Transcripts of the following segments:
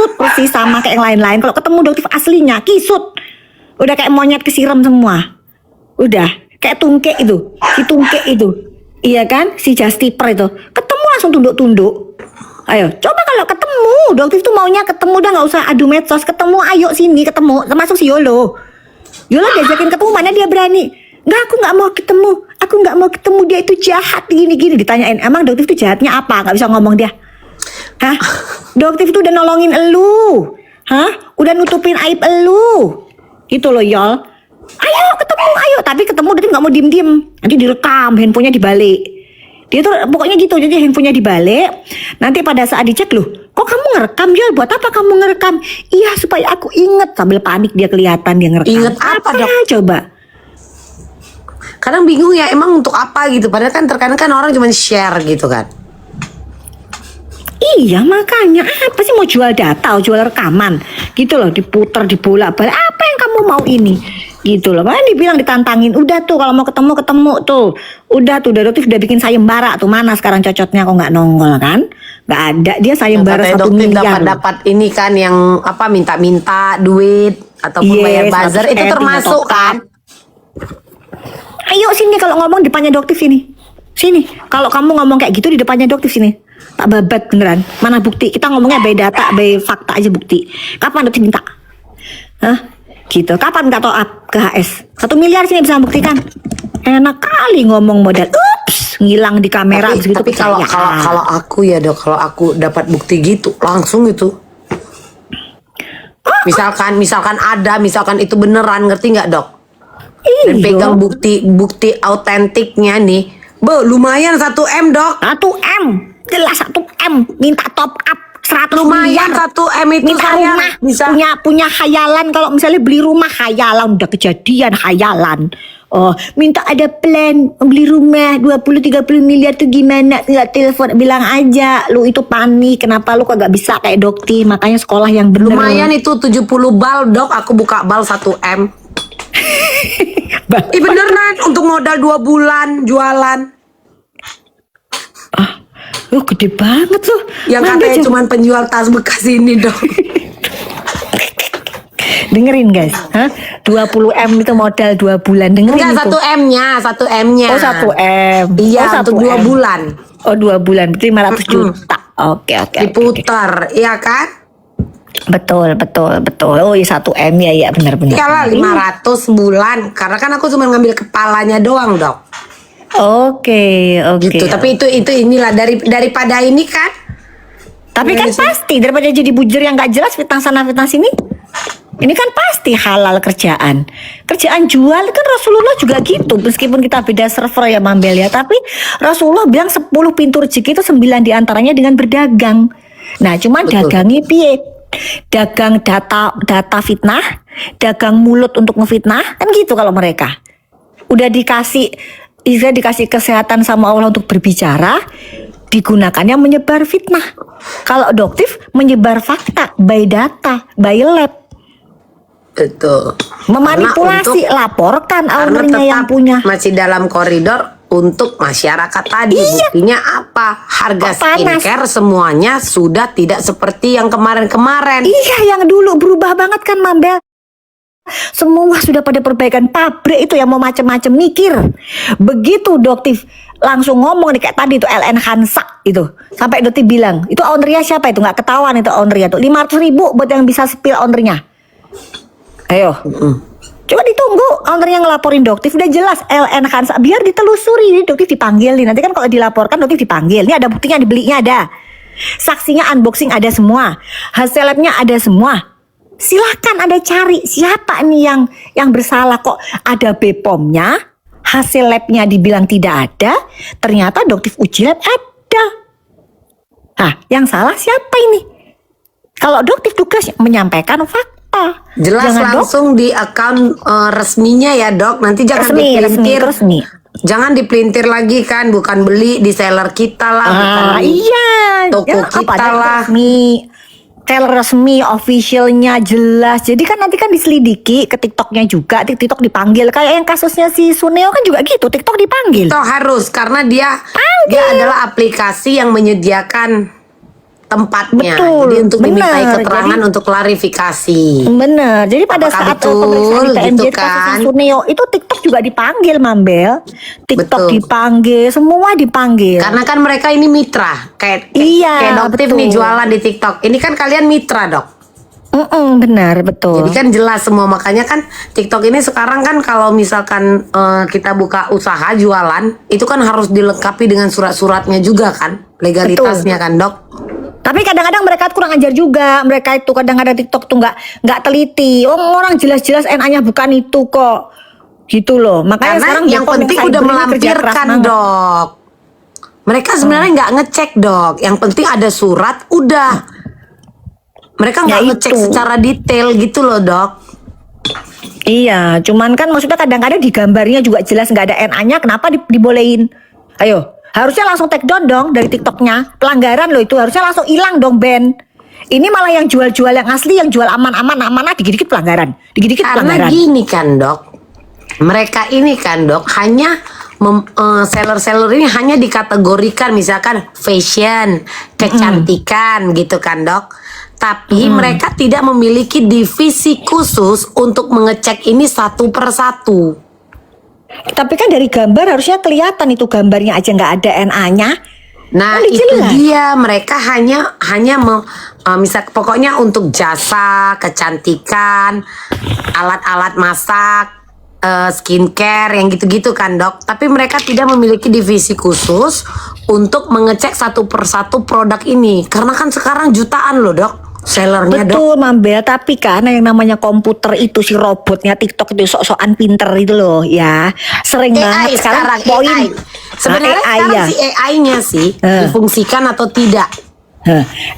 kisut persis sama kayak yang lain-lain. Kalau ketemu dokter aslinya kisut, udah kayak monyet kesiram semua. Udah kayak tungkek itu, si tungkek itu, iya kan, si Justiper itu, ketemu langsung tunduk-tunduk. Ayo, coba kalau ketemu, dokter itu maunya ketemu, udah nggak usah adu medsos, ketemu, ayo sini ketemu, termasuk si Yolo. Yolo diajakin ketemu, mana dia berani? Nggak, aku nggak mau ketemu, dia itu jahat, gini-gini. Ditanyain, emang dokter itu jahatnya apa? Nggak bisa ngomong dia. Hah? Dokter itu udah nolongin elu, hah? Udah nutupin aib elu, gitu loh Yol. Ayo ketemu, ayo. Tapi ketemu dokter nggak mau diem-diem, nanti direkam, handphonenya dibalik. Dia tuh pokoknya gitu, jadi handphonenya dibalik. Nanti pada saat dicek, loh, kok kamu ngerekam Yol? Buat apa kamu ngerekam? Iya supaya aku inget. Sambil panik dia kelihatan dia ngerekam. Inget apa dok? Coba. Kadang bingung ya, emang untuk apa gitu. Padahal kan terkadang kan orang cuma share gitu kan. Iya makanya apa sih mau jual data, jual rekaman gitu loh, diputer, dibolak-balik. Apa yang kamu mau ini? Gitu loh. Makanya dibilang ditantangin, udah tuh kalau mau ketemu tuh. Udah tuh Doktif udah bikin sayembara tuh, mana sekarang cocotnya kok nggak nongol kan? Nggak ada, dia sayembara 1 miliar. Dapat ini kan yang apa, minta-minta duit ataupun bayar buzzer itu termasuk kan? Ayo sini kalau ngomong di depannya Doktif sini. Sini, kalau kamu ngomong kayak gitu di depannya Doktif sini. Tak babat beneran. Mana bukti? Kita ngomongnya by data, by fakta aja bukti. Kapan Doktif minta? Hah? Gitu. Kapan minta top up ke HS? 1 miliar sini bisa buktikan. Enak kali ngomong modal. Ups, ngilang di kamera. Tapi kalau aku ya dok, kalau aku dapat bukti gitu langsung itu. Misalkan itu beneran, ngerti nggak dok? Dan pegang bukti autentiknya nih, lumayan 1M dok. 1M, jelas 1M. Minta top up 100 lumayan miliar. 1M itu minta rumah, bisa punya khayalan. Kalau misalnya beli rumah khayalan, udah kejadian khayalan. Oh, minta ada plan beli rumah 20-30 miliar tuh gimana? Tinggal telepon bilang aja. Lu itu panik, kenapa lu kagak bisa kayak Dokti? Makanya sekolah yang bener. Lumayan itu 70 bal dok, aku buka bal 1M. Beneran untuk modal 2 bulan jualan. Gede banget tuh. Yang katanya cuma penjual tas bekas ini dok. Dengerin guys, 20M itu modal 2 bulan. Dengerin. Enggak, itu 1M-nya. Oh 1M. Iya, untuk 2 bulan. Oh 2 bulan, berarti 500 juta. Oke. Diputar, iya kan? Betul. Oh iya 1M ya benar. Iyalah 500 bulan. Karena kan aku cuma ngambil kepalanya doang dok. Oke. Gitu. Tapi itu inilah daripada ini kan. Tapi kan pasti daripada jadi bujur yang gak jelas, fitnah sana fitnah sini. Ini kan pasti halal kerjaan jual kan. Rasulullah juga gitu, meskipun kita beda server ya Mambel ya, tapi Rasulullah bilang 10 pintu rezeki itu 9 diantaranya dengan berdagang. Nah cuman dagangi piye? Dagang data fitnah, dagang mulut untuk ngefitnah kan gitu. Kalau mereka udah dikasih kesehatan sama Allah untuk berbicara, digunakannya menyebar fitnah. Kalau Doktif menyebar fakta, by data, by lab. Betul. Memanipulasi, laporkan ownernya yang punya. Masih dalam koridor untuk masyarakat tadi. Iya. Buktinya apa? Harga skincare semuanya sudah tidak seperti yang kemarin-kemarin. Iya, yang dulu berubah banget kan Mambel. Semua sudah pada perbaikan. Pabrik itu yang mau macam-macam mikir. Begitu Doktif langsung ngomong nih kayak tadi itu LN Hansa itu. Sampai Doktif bilang, itu ownernya siapa itu? Nggak ketahuan itu ownernya tuh. 500.000 buat yang bisa spill ownernya. Ayo. Coba ditunggu ownernya ngelaporin Doktif. Udah jelas LN Hansa, biar ditelusuri. Ini Doktif dipanggil nih. Nanti kan kalau dilaporkan Doktif dipanggil. Ini ada buktinya, dibelinya ada. Saksinya unboxing ada semua. Hasil labnya ada semua. Silakan Anda cari siapa nih yang bersalah. Kok ada BPOM-nya, hasil labnya dibilang tidak ada, ternyata Doktif uji lab ada. Yang salah siapa ini? Kalau Doktif tugas menyampaikan fakta. Jelas langsung di akun resminya ya dok. Nanti jangan dipelintir. Resmi. Jangan dipelintir lagi kan. Bukan beli di seller kita lah. Bukan toko kita lah. Seller resmi, officialnya jelas. Jadi kan nanti kan diselidiki ke TikToknya juga. TikTok dipanggil. Kayak yang kasusnya si Suneo kan juga gitu. TikTok dipanggil. Itu harus karena dia adalah aplikasi yang menyediakan tempatnya. Betul, Jadi untuk dimintai benar. keterangan Jadi- untuk klarifikasi. Bener. Jadi pada Apakah saat betul pemeriksaan di TMJ gitu kasus kan? Suneo itu TikTok juga dipanggil, Mambel. TikTok Betul. dipanggil, semua dipanggil. Karena kan mereka ini mitra, kayak Iya, kayak Doktif nih betul. jualan di TikTok. Ini kan kalian mitra, Dok. Benar, betul. Jadi kan jelas semua, makanya kan TikTok ini sekarang kan kalau misalkan kita buka usaha jualan, itu kan harus dilengkapi dengan surat-suratnya juga kan, legalitasnya kan, Dok. Tapi kadang-kadang mereka kurang ajar juga. Mereka itu kadang-kadang TikTok tuh nggak teliti. Orang jelas-jelas NA-nya bukan itu kok. Gitu loh. Makanya Karena sekarang yang Bepom penting cyber udah ini kerja keras melampirkan, banget. Dok. Mereka sebenarnya nggak ngecek, Dok. Yang penting ada surat, udah. Mereka nggak Ya ngecek itu. secara detail gitu loh, Dok. Iya, cuman kan maksudnya kadang-kadang di gambarnya juga jelas nggak ada NA-nya, kenapa dibolehin? Ayo, harusnya langsung take down dong dari TikToknya. Pelanggaran loh itu, harusnya langsung hilang dong ban. Ini malah yang jual-jual yang asli, yang jual aman-aman, dikit-dikit pelanggaran, dikit-dikit Karena pelanggaran. gini kan, Dok. Mereka ini kan, Dok, hanya seller-seller ini hanya dikategorikan misalkan fashion, kecantikan gitu kan, Dok. Tapi mereka tidak memiliki divisi khusus untuk mengecek ini satu per satu. Tapi kan dari gambar harusnya kelihatan itu gambarnya aja nggak ada NA-nya. Nah, Kan itu jelas. dia, mereka hanya misal pokoknya untuk jasa, kecantikan, alat-alat masak, skincare yang gitu-gitu kan, Dok. Tapi mereka tidak memiliki divisi khusus untuk mengecek satu persatu produk ini. Karena kan sekarang jutaan loh, Dok, sellernya, Dok. Betul Mambel, tapi kan yang namanya komputer itu si robotnya TikTok itu sok-sokan pinter itu loh ya. Sering AI banget sekarang poin. AI. Sebenarnya AI sekarang ya. si AI-nya sih difungsikan atau tidak.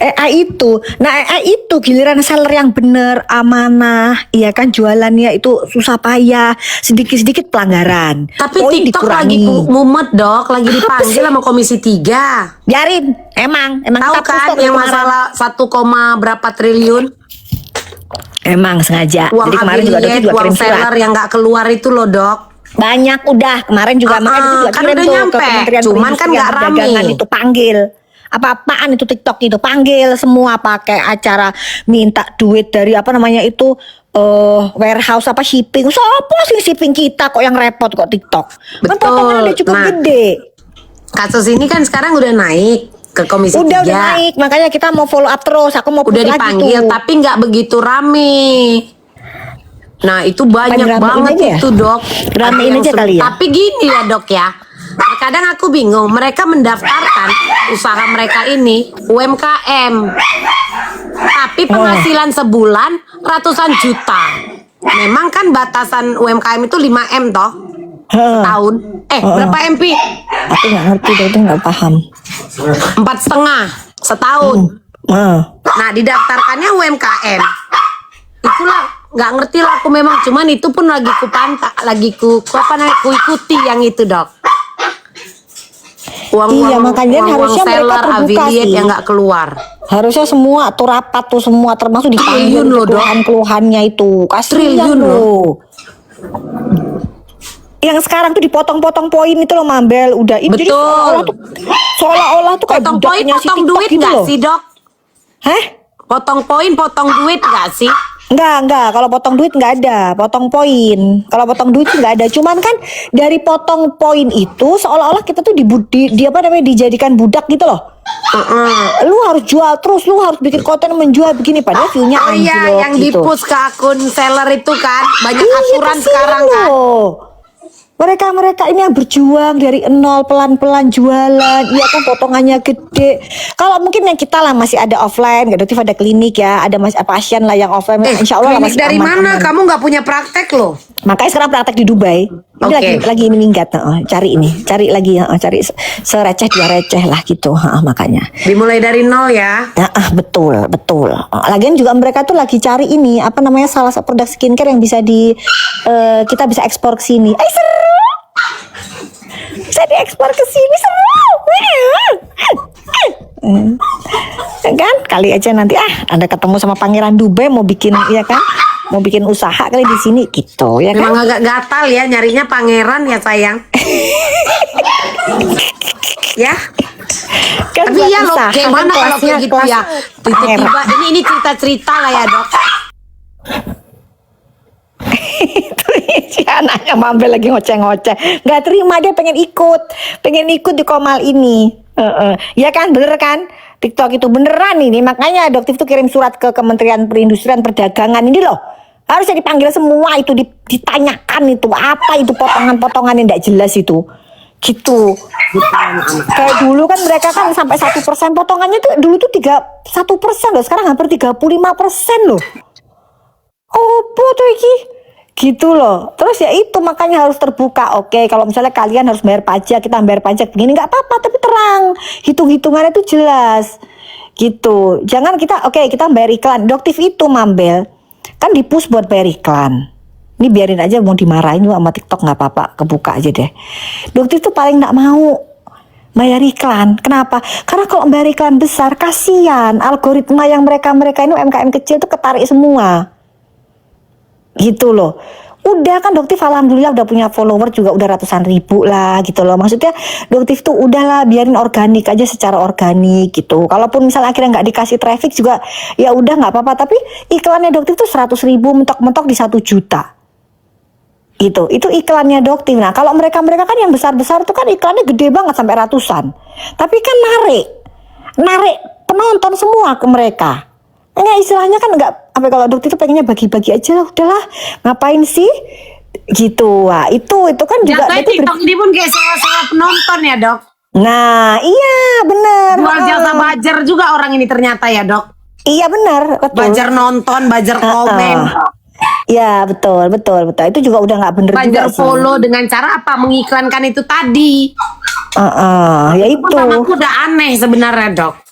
AI itu, nah AI itu giliran seller yang bener, amanah, iya kan jualannya itu susah payah, sedikit-sedikit pelanggaran. Tapi Poin TikTok lagi dikurangi. mumet, Dok, lagi Apa dipanggil sih? sama Komisi 3. Biarin, emang Tahu kita kan pusok yang kemarin. masalah 1, berapa triliun Emang sengaja. uang Jadi kemarin juga affiliate, juga uang kirim surat. seller yang nggak keluar itu loh, Dok. Banyak udah kemarin juga makanya itu juga kan kirim udah tuh nyampe, ke Kementerian cuman kan Perindustrian nggak rame. Perdagangan itu panggil. Apa-apaan itu TikTok itu panggil semua pakai acara minta duit dari apa namanya itu warehouse apa shipping. Siapa sih shipping kita kok yang repot kok TikTok? Kan Betul. potongan udah cukup Nah, gede. Kasus ini kan sekarang udah naik ke Komisi 3. Udah naik, makanya kita mau follow up terus. Aku mau Udah push lagi dipanggil, tuh. tapi nggak begitu rame. Nah, itu banyak Ramein banget aja ya? itu, Dok. Ramein Ada yang aja kali ya? Tapi gini ya, Dok ya. Terkadang aku bingung, mereka mendaftarkan usaha mereka ini UMKM. Tapi penghasilan sebulan ratusan juta. Memang kan batasan UMKM itu 5M toh Heh, tahun. Berapa MP? aku nggak ngerti deh, itu nggak paham. 4,5 setahun. Nah, didaftarkannya UMKM. Itulah nggak ngerti lah aku memang, cuman itu pun lagi ku pantah, ku ikuti yang itu, Dok. Iya, makanya harusnya mereka seller, terbuka affiliate sih. yang nggak keluar. Harusnya semua tuh rapat tuh semua termasuk dipanggil Triliun loh, Dok. keluhan-keluhannya itu. Kasihan Triliun loh. Yang sekarang tuh dipotong-potong poin itu loh Mambel. Udah itu jadi Betul. seolah-olah tuh kayak Potong poin, budaknya si potong TikTok duit gitu nggak loh. sih, Dok? Hah? Potong poin, potong duit nggak sih? Enggak. Kalau potong duit nggak ada. Potong poin. Kalau potong duit sih nggak ada. Cuman kan dari potong poin itu seolah-olah kita tuh dijadikan budak gitu loh. Lu harus jual terus, lu harus bikin konten menjual begini padahal view-nya Oh iya, anjlok yang gitu. di-push ke akun seller itu kan. Banyak Iya, aturan kasihan sekarang kan. loh. Mereka ini yang berjuang dari nol pelan-pelan jualan, iya kan potongannya gede. Kalau mungkin yang kita lah masih ada offline, gak ada klinik ya, ada masih pasien lah yang offline. Insya Allah lah Klinik masih dari aman-aman. mana? Kamu nggak punya praktek loh. Makanya sekarang praktek di Dubai. Ini Oke. lagi ini minggat, cari lagi, cari sereceh dua receh lah gitu, makanya. Dimulai dari nol ya. Betul. Lagian juga mereka tuh lagi cari ini apa namanya salah satu produk skincare yang bisa kita bisa ekspor ke sini. Seru. Bisa diekspor ke sini seru. Kan kali aja nanti Anda ketemu sama Pangeran Dubai mau bikin ya kan mau bikin usaha kali di sini gitu ya kan. Memang agak gatal ya nyarinya pangeran ya sayang. Ya. Kan Tapi buat ya loh, usaha, gimana kan kalau kayak kelasnya gitu kelas ya? Tiba-tiba pangeran. ini cerita-cerita lah ya dok. Si anaknya Mambel lagi ngoceh-ngoceh, nggak terima, dia pengen ikut di Komal ini. Ya kan, bener kan? TikTok itu beneran ini, makanya Adoptif tuh kirim surat ke Kementerian Perindustrian Perdagangan ini loh. Harusnya dipanggil semua itu, ditanyakan itu apa itu potongan-potongan yang tidak jelas itu. Gitu. Kayak dulu kan mereka kan sampai 1% potongannya tuh dulu tuh 1% loh, sekarang hampir 35% loh. Opo tuh iki? Gitu loh. Terus ya itu makanya harus terbuka. Oke, kalau misalnya kalian harus bayar pajak, kita bayar pajak begini nggak apa-apa, tapi terang. Hitung-hitungannya itu jelas. Gitu. Jangan kita kita bayar iklan. Adoptif itu Mambel kan di-push buat bayar iklan. Ini biarin aja, mau dimarahin juga sama TikTok nggak apa-apa, kebuka aja deh. Adoptif tuh paling nggak mau bayar iklan. Kenapa? Karena kalau bayar iklan besar kasihan algoritma yang mereka ini UMKM kecil tuh ketarik semua. Gitu loh. Udah kan Adoptif alhamdulillah udah punya follower juga udah ratusan ribu lah gitu loh. Maksudnya Adoptif tuh udahlah biarin organik aja secara organik gitu. Kalaupun misalnya akhirnya nggak dikasih traffic juga ya udah nggak apa-apa. Tapi iklannya Adoptif tuh 100.000 mentok-mentok di 1 juta. Gitu. Itu iklannya Adoptif. Nah kalau mereka kan yang besar-besar tuh kan iklannya gede banget sampai ratusan. Tapi kan narik penonton semua ke mereka. Enggak, istilahnya kan enggak, apa kalau Adoptif itu pengennya bagi-bagi aja lah, udahlah ngapain sih gitu. Wah itu kan juga Jatuhnya TikTok ini pun kayak sewa-sewa penonton ya dok. Nah iya bener. Jual jasa bajar juga orang ini ternyata ya dok. Iya benar, betul. Bajar nonton, bajar komen, Ya betul. Itu juga udah nggak bener juga bajar sih. follow dengan cara apa? Mengiklankan itu tadi. Ya itu. Aku udah aneh sebenarnya dok.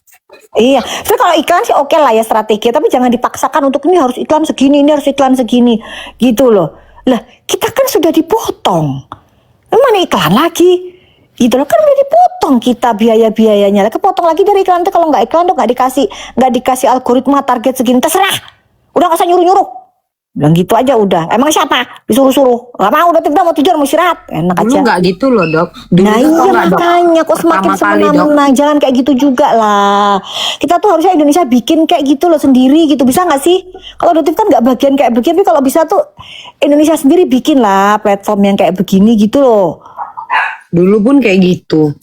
Iya, tapi kalau iklan sih oke lah ya strategi, tapi jangan dipaksakan untuk ini harus iklan segini, ini harus iklan segini, gitu loh. Lah, kita kan sudah dipotong, mana iklan lagi? Gitu loh, kan udah dipotong kita biaya-biayanya, kepotong lagi dari iklan tuh. Kalau nggak iklan tuh nggak dikasih algoritma target segini, terserah, udah nggak usah nyuruh-nyuruh. Bilang gitu aja udah. Emang siapa disuruh-suruh? Gak mau, udah tiba mau tidur, mau istirahat, enak aja. Dulu nggak gitu loh dok. Dulu Nah iya makanya kok semakin semena-mena, jangan kayak gitu juga lah. Kita tuh harusnya Indonesia bikin kayak gitu loh sendiri gitu, bisa nggak sih? Kalau Adoptif kan nggak bagian kayak begini, tapi kalau bisa tuh Indonesia sendiri bikin lah platform yang kayak begini gitu loh. Dulu pun kayak gitu.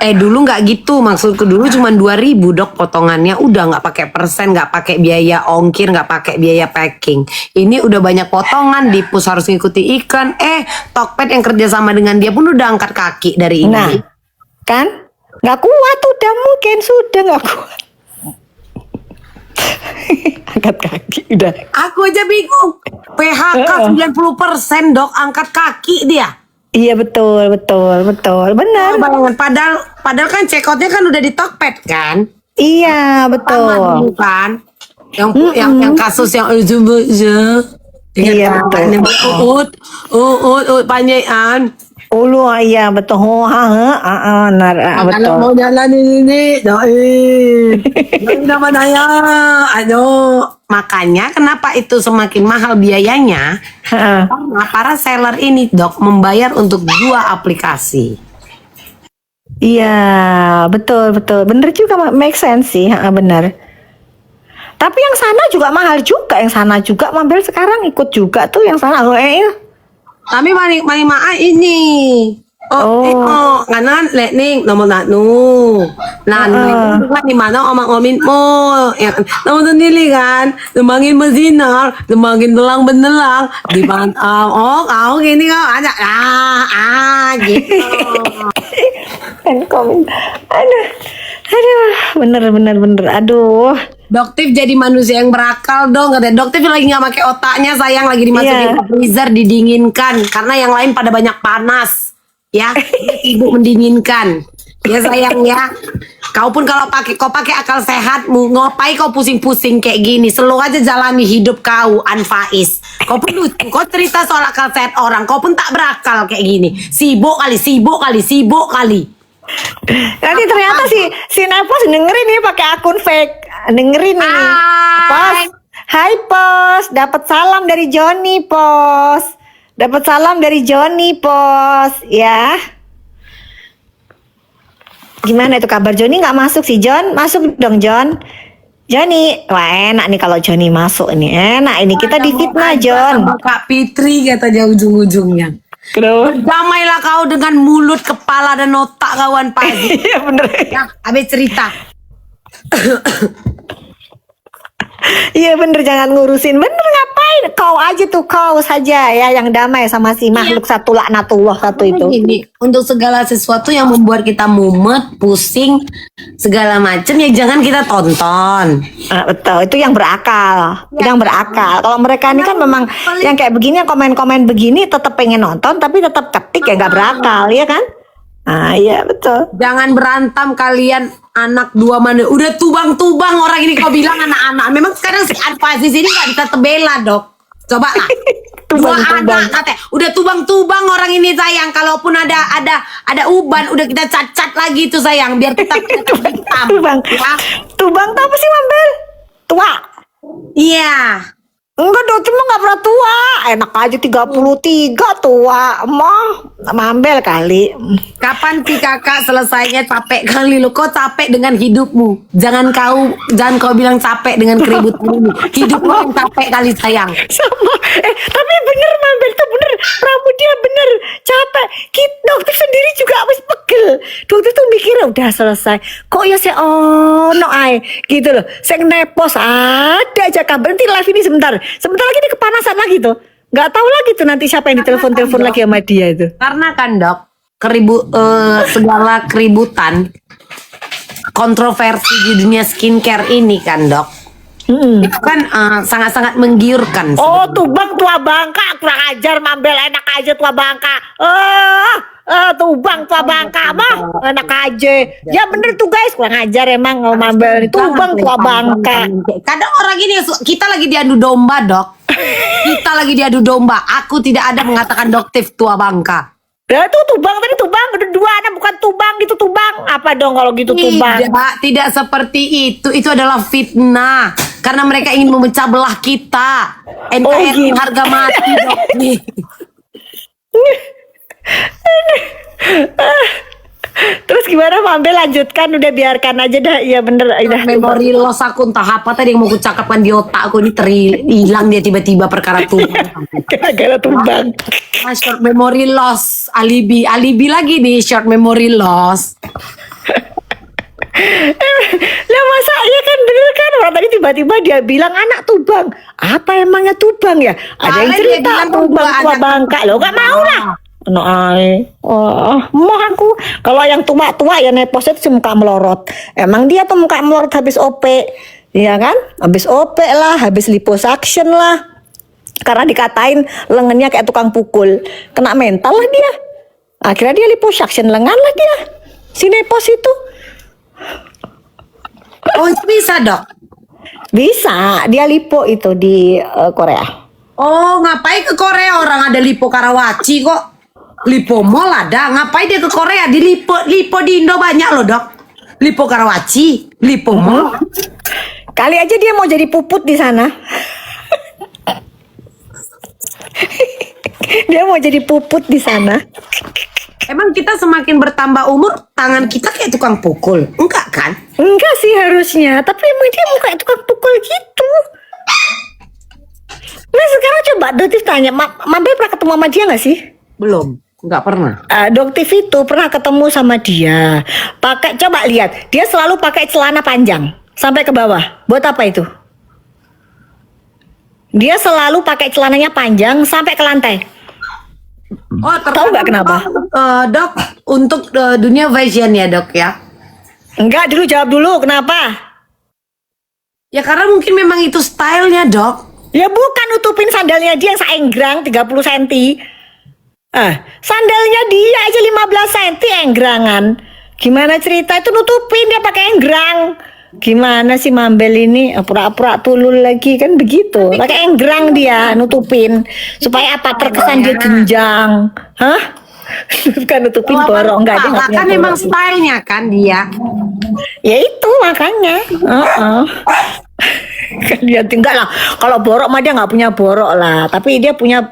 Dulu nggak gitu, maksudku dulu cuma 2.000 dok potongannya, udah nggak pakai persen, nggak pakai biaya ongkir, nggak pakai biaya packing. Ini udah banyak potongan, dipus harus ngikuti iklan. Tokped yang kerja sama dengan dia pun udah angkat kaki dari ini. Nah kan nggak kuat, udah mungkin sudah nggak kuat. Angkat kaki udah. Aku aja bingung. PHK 90% dok, angkat kaki dia. Iya betul, benar. Banget. Padahal kan checkoutnya kan udah di Tokped kan. Iya Sama betul. dulu kan. Yang kasus yang Iya betul. Uut panjaian. Ulu iya betul. Betul. Kalau mau jalan ini doain. Dapat daya. Makanya kenapa itu semakin mahal biayanya? Karena para seller ini dok membayar untuk 2 aplikasi. Iya betul, bener juga, make sense sih, bener. Tapi yang sana juga mahal juga, Mambel sekarang ikut juga tuh yang sana. Kami mani maa ini. Kanan letning nomor nanu. Kan di mana omong-omin mo. Yang nomor sendiri kan. Semakin bersinar, semakin benelang. Di kau gini kau ada gitu. Komen. Aduh, bener. Aduh. Adoptif jadi manusia yang berakal dong. Kata Adoptif lagi nggak pakai otaknya, sayang, lagi dimasukin ke freezer, didinginkan karena yang lain pada banyak panas. Ya, ibu mendinginkan. Ya sayang ya. Kau pun kalau kau pakai akal sehatmu, ngapain kau pusing-pusing kayak gini? Selalu aja jalani hidup kau, Anfaiz. Kau pun lucu, kau cerita soal akal sehat orang, kau pun tak berakal kayak gini. Sibuk kali. Nanti ternyata si Nepos dengerin nih pakai akun fake, dengerin nih. Pas Hai Pos, dapat salam dari Joni Pos. Dapat salam dari Joni Pos, ya. Gimana itu kabar Joni nggak masuk sih John? Masuk dong John. Joni, wah enak nih kalau Joni masuk ini. Enak ini kita difitnah John. Sama Kak Fitri katanya ujung-ujungnya. Kenapa? Damailah kau dengan mulut, kepala dan otak kawan pagi. Iya bener. Ya, habis cerita. Iya bener, jangan ngurusin. Bener, ngapain? Kau aja tuh, kau saja ya yang damai sama si makhluk satu laknatullah satu itu. Gini, untuk segala sesuatu yang membuat kita mumet, pusing, segala macam ya jangan kita tonton. Betul, itu yang berakal. Itu yang berakal. Kalau mereka ini kan memang yang kayak begini, yang komen-komen begini tetap pengen nonton tapi tetap ketik ya nggak berakal, ya kan? Ah iya betul. Jangan berantem kalian anak dua mana. Udah tubang-tubang orang ini kau bilang anak-anak. Memang sekarang si Adfaziz ini nggak bisa tebela dok. Coba lah. Dua anak katanya. Udah tubang-tubang orang ini sayang. Kalaupun ada uban udah kita cat-cat lagi tuh sayang. Biar kita hitam. Tubang. Ya. Tubang tuh apa sih Mambel? Tua. Iya. Enggak dong, cuma nggak pernah tua. Enak aja 33 tua. Mah Mambel kali. Kapan sih kakak selesainya capek kali lu? Kau capek dengan hidupmu. Jangan kau bilang capek dengan keributan ini. Hidupmu yang capek kali sayang. Sama. Tapi bener Mambel tuh bener. Pramudia bener. Capek. Dokter sendiri juga habis pegel. Dokter tuh mikirnya udah selesai. Kok ya no ay gitu loh. Saya nepos ada aja kabar. Nanti live ini sebentar. Sebentar lagi dia kepanasan lagi tuh. Nggak tahu lagi tuh nanti siapa yang ditelepon lagi sama dia itu. Karena kan dok, segala keributan, kontroversi di dunia skincare ini kan dok, itu kan sangat-sangat menggiurkan. Oh Tubang tua Bangka, kurang ajar Mambel, enak aja tua Bangka. Tubang tua Bangka mah enak aja. Ya bener tuh guys, kurang ajar emang Mambel itu Tubang tua Bangka. Kadang orang ini kita lagi diadu domba dok. Kita lagi diadu domba. Aku tidak ada mengatakan doktif tua Bangka. Ya itu Tubang tadi Tubang udah dua anak bukan Tubang gitu Tubang. Apa dong kalau gitu Tubang? Tidak seperti itu. Itu adalah fitnah. Karena mereka ingin memecah belah kita. NKRI harga mati dok. Terus gimana Mambel lanjutkan, udah biarkan aja dah. Iya bener. Memori loss aku entah apa tadi yang mau kucakapkan di otak aku ini hilang dia tiba-tiba perkara Tubang. Gara-gara Tubang. Short memory loss, alibi lagi nih short memory loss. Lah masa iya kan bener kan orang tadi tiba-tiba dia bilang anak Tubang. Apa emangnya Tubang ya? Ada yang cerita Tubang tua Bangka. Lo gak mau lah. No ay. Mau aku kalau yang tua-tua ya neposnya tuh muka melorot. Emang dia tuh muka melorot habis OP. Iya kan? Habis OP lah, habis liposuction lah. Karena dikatain lengannya kayak tukang pukul. Kena mental lah dia. Akhirnya dia liposuction lengan lah dia. Si nepos itu. Oh itu bisa dok? Bisa, dia lipo itu di Korea. Oh ngapain ke Korea, orang ada lipo Karawaci kok. Lipo Mall ada, ngapain dia ke Korea? Di lipo di Indo banyak loh dok. Lipo Karawaci, lipo Mall. Kali aja dia mau jadi puput di sana. Dia mau jadi puput di sana. Emang kita semakin bertambah umur, tangan kita kayak tukang pukul? Enggak kan? Enggak sih harusnya, tapi emang dia mau kayak tukang pukul gitu. Nah sekarang coba Doktif tanya, Mambel pernah ketemu sama dia gak sih? Belum, enggak pernah. Doktif itu pernah ketemu sama dia. Coba lihat, dia selalu pakai celana panjang sampai ke bawah. Buat apa itu? Dia selalu pakai celananya panjang sampai ke lantai. Oh, tahu nggak kenapa? Dok, untuk dunia fashion ya dok ya? Enggak, dulu jawab dulu, kenapa? Ya karena mungkin memang itu stylenya dok. Ya bukan, nutupin sandalnya dia yang seenggrang 30 cm. Sandalnya dia aja 15 cm enggrangan. Gimana cerita itu nutupin dia pakai enggrang. Gimana sih Mambel ini pura-pura tulul lagi kan begitu. Pakai enggrang dia nutupin supaya apa terkesan dia jenjang. Hah? Bukan nutupin borong enggak dia kan emang stylenya kan dia. Ya itu makanya. Kan dia tinggal lah. Kalau borok mah dia nggak punya borok lah, tapi dia punya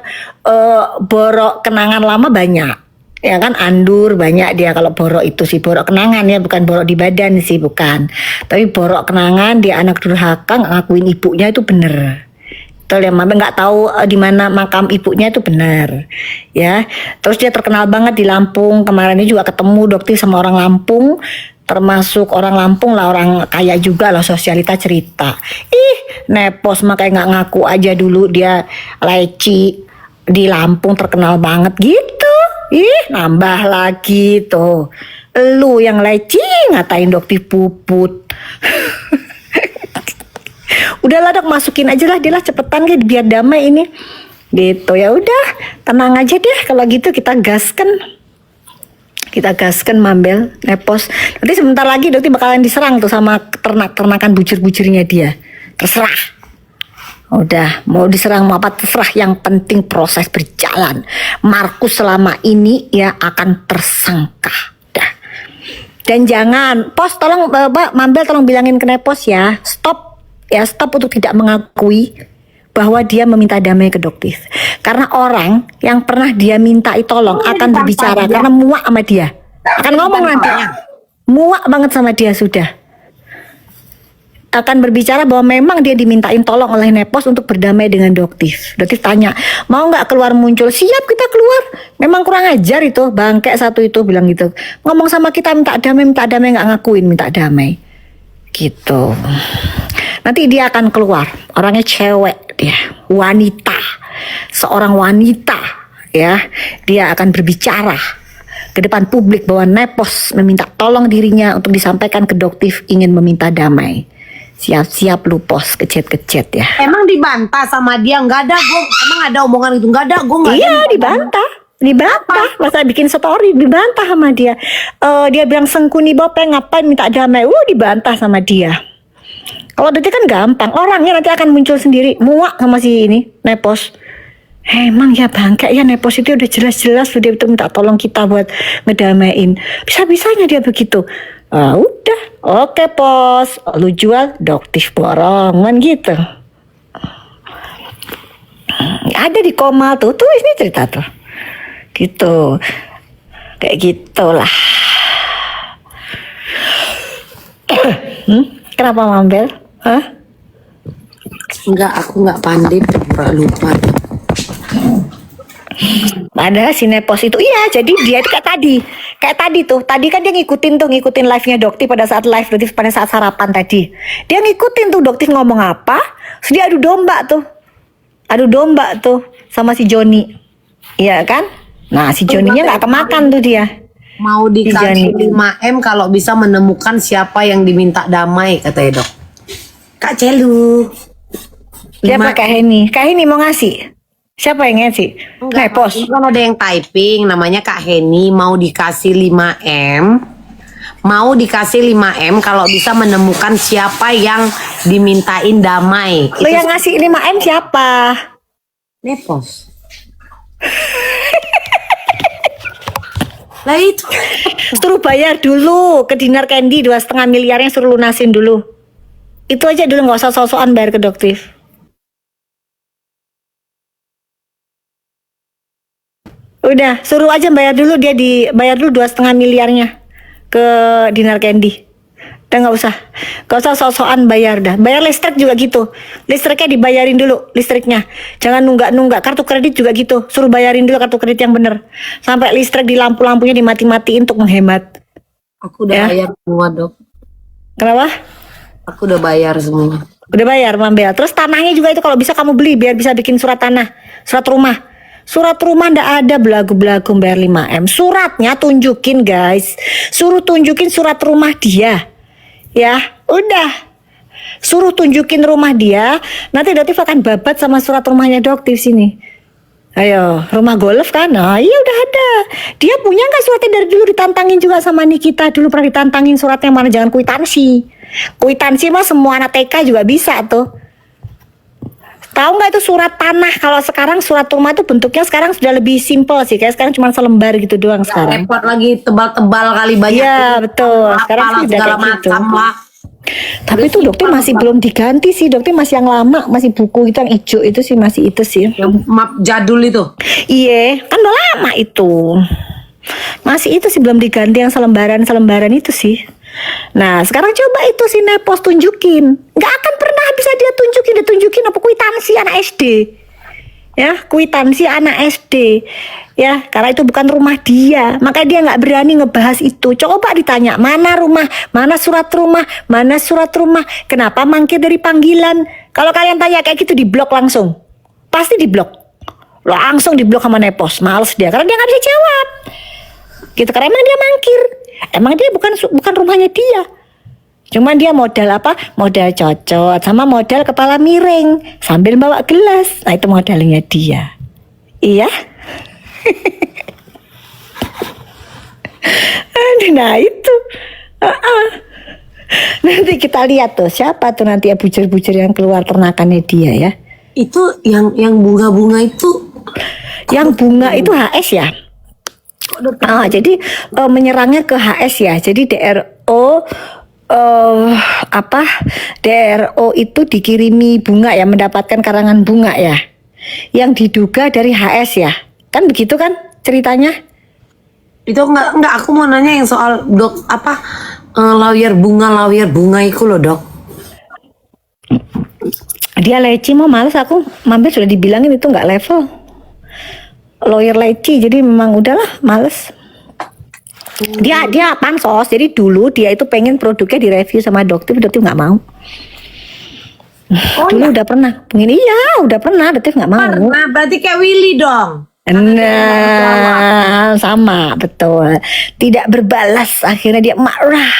borok kenangan lama banyak. Ya kan, andur banyak dia. Kalau borok itu sih borok kenangan ya, bukan borok di badan sih, bukan. Tapi borok kenangan, dia anak durhaka nggak ngakuin ibunya, itu bener. Betul ya, Mama nggak tahu di mana makam ibunya, itu benar ya. Terus dia terkenal banget di Lampung. Kemarin ini juga ketemu dokter sama orang Lampung, termasuk orang Lampung lah, orang kaya juga lah, sosialita cerita. Nepos makanya nggak ngaku aja dulu dia leci di Lampung, terkenal banget gitu. Nambah lagi tuh, lu yang leci ngatain dokter puput. Udahlah dok, masukin aja lah dia lah, cepetan gitu biar damai ini. Gitu ya, udah tenang aja deh kalau gitu, kita gaskan. Kita gaskan Mambel, Nepos. Nanti sebentar lagi dokter bakalan diserang tuh sama ternak-ternakan bujur-bujurnya dia. Terserah. Udah, mau diserang mau apa terserah, yang penting proses berjalan. Markus selama ini ya akan tersangka. Dah. Dan jangan, Pos tolong Mambel tolong bilangin ke Nepos ya, stop untuk tidak mengakui bahwa dia meminta damai ke Doktif. Karena orang yang pernah dia mintai tolong akan berbicara karena muak sama dia. Akan ngomong nanti. Muak banget sama dia sudah. Akan berbicara bahwa memang dia dimintain tolong oleh Nepos untuk berdamai dengan Doktif. Doktif tanya, mau nggak keluar muncul? Siap, kita keluar. Memang kurang ajar itu, bangke satu itu bilang gitu. Ngomong sama kita minta damai nggak ngakuin minta damai. Gitu. Nanti dia akan keluar. Orangnya cewek dia, wanita. Seorang wanita ya. Dia akan berbicara ke depan publik bahwa Nepos meminta tolong dirinya untuk disampaikan ke Doktif ingin meminta damai. Siap-siap lu Pos, kecet-kecet ya. Emang dibantah sama dia? Nggak ada, gue emang ada omongan itu? Nggak ada, gue nggak ada. Iya, dibantah. Masa bikin story dibantah sama dia. Dia bilang Sengkuni Bopeng ngapain minta damai? Dibantah sama dia. Kalau detik kan gampang, orangnya nanti akan muncul sendiri. Muak sama si ini Nepos. Emang ya bangke ya, Nepos itu udah jelas-jelas dia itu minta tolong kita buat ngedamain. Bisa-bisanya dia begitu. Udah, oke Pos, lu jual Doktif borongan gitu. Ada di Komal tuh ini cerita tuh. Gitu. Kayak gitulah. Kenapa Mambel? Hah? Enggak, aku nggak pandai, pura lupa. Padahal si Nepos itu jadi dia itu kayak tadi tuh. Tadi kan dia ngikutin live-nya Doktif pada saat live Doktif pada saat sarapan tadi. Dia ngikutin tuh Doktif ngomong apa, terus dia adu domba tuh sama si Joni. Iya kan? Nah, si Joninya nggak kemakan tuh dia. Mau dikasih 5M kalau bisa menemukan siapa yang diminta damai, katanya dok. Kak Celu. Siapa Kak Heni? Kak Heni mau ngasih? Siapa yang ngasih? Nepos. Kan ada yang typing namanya Kak Heni, mau dikasih 5M. Mau dikasih 5M kalau bisa menemukan siapa yang dimintain damai. Lo yang ngasih 5M siapa? Nepos. Lah itu. Suruh bayar dulu ke Dinar Candy 2,5 miliarnya, suruh lunasin dulu. Itu aja dulu, nggak usah sok-sokan bayar ke Doktif. Udah, suruh aja bayar dulu, dia dibayar dulu 2,5 miliarnya ke Dinar Candy. Udah nggak usah sok-sokan bayar dah. Bayar listrik juga gitu. Listriknya dibayarin dulu, listriknya. Jangan nunggak-nunggak. Kartu kredit juga gitu. Suruh bayarin dulu kartu kredit yang bener. Sampai listrik di lampu-lampunya dimati-matiin untuk menghemat. Aku udah bayar semua dok. Kenapa? Aku udah bayar semua. Udah bayar Mambel. Terus tanahnya juga itu kalau bisa kamu beli biar bisa bikin surat tanah, surat rumah. Surat rumah ndak ada belagu-belagu bayar 5M. Suratnya tunjukin guys. Suruh tunjukin surat rumah dia. Ya, udah. Suruh tunjukin rumah dia. Nanti Doktif akan babat sama surat rumahnya Doktif sini. Ayo, rumah golf kan? Nah, iya udah ada. Dia punya nggak suratnya dari dulu, ditantangin juga sama Nikita. Dulu pernah ditantangin suratnya mana, jangan kuitansi. Kuitansi mah semua anak TK juga bisa tuh. Tahu nggak itu surat tanah? Kalau sekarang surat rumah itu bentuknya sekarang sudah lebih simpel sih. Kayak sekarang cuma selembar gitu doang sekarang. Repot lagi, tebal-tebal kali banyak. Iya betul. Sekarang sih udah segala kayak gitu. macam lah. Tapi itu dokter masih belum diganti sih, dokter masih yang lama, masih buku itu yang hijau itu sih, masih itu sih. Yang map jadul itu. Iya, kan udah lama itu. Masih itu sih belum diganti yang selembaran itu sih. Nah, sekarang coba itu si Nepos tunjukin. Nggak akan pernah bisa dia tunjukin apa kwitansi anak SD. Ya, kwitansi anak SD. Ya, karena itu bukan rumah dia. Makanya dia nggak berani ngebahas itu. Coba ditanya, mana rumah, mana surat rumah, mana surat rumah. Kenapa mangkir dari panggilan? Kalau kalian tanya kayak gitu, diblok langsung. Pasti diblok. Langsung diblok sama Nepos. Males dia, karena dia nggak bisa jawab. Gitu, karena emang dia mangkir. Emang dia bukan rumahnya dia. Cuman dia modal apa? Modal cocot sama modal kepala miring sambil bawa gelas. Nah, itu modalnya dia. Iya. Aduh, nah itu. Nanti kita lihat tuh siapa tuh nanti ya bujur-bujur yang keluar ternakannya dia ya. Itu yang bunga-bunga itu. Yang bunga itu HS ya. Jadi menyerangnya ke HS ya. Jadi DRO DRO itu dikirimi bunga ya, mendapatkan karangan bunga ya, yang diduga dari HS ya, kan begitu kan ceritanya? Itu enggak aku mau nanya yang soal lawyer bunga itu loh dok. Dia leci, mau males aku mampir, sudah dibilangin itu nggak level lawyer leci, jadi memang udahlah males. Dia pansos, jadi dulu dia itu pengen produknya direview sama dokter nggak mau. Dulu udah pernah, pengen udah pernah, dokter nggak mau. Nah berarti kayak Willy dong. Nah, sama betul. Tidak berbalas, akhirnya dia marah,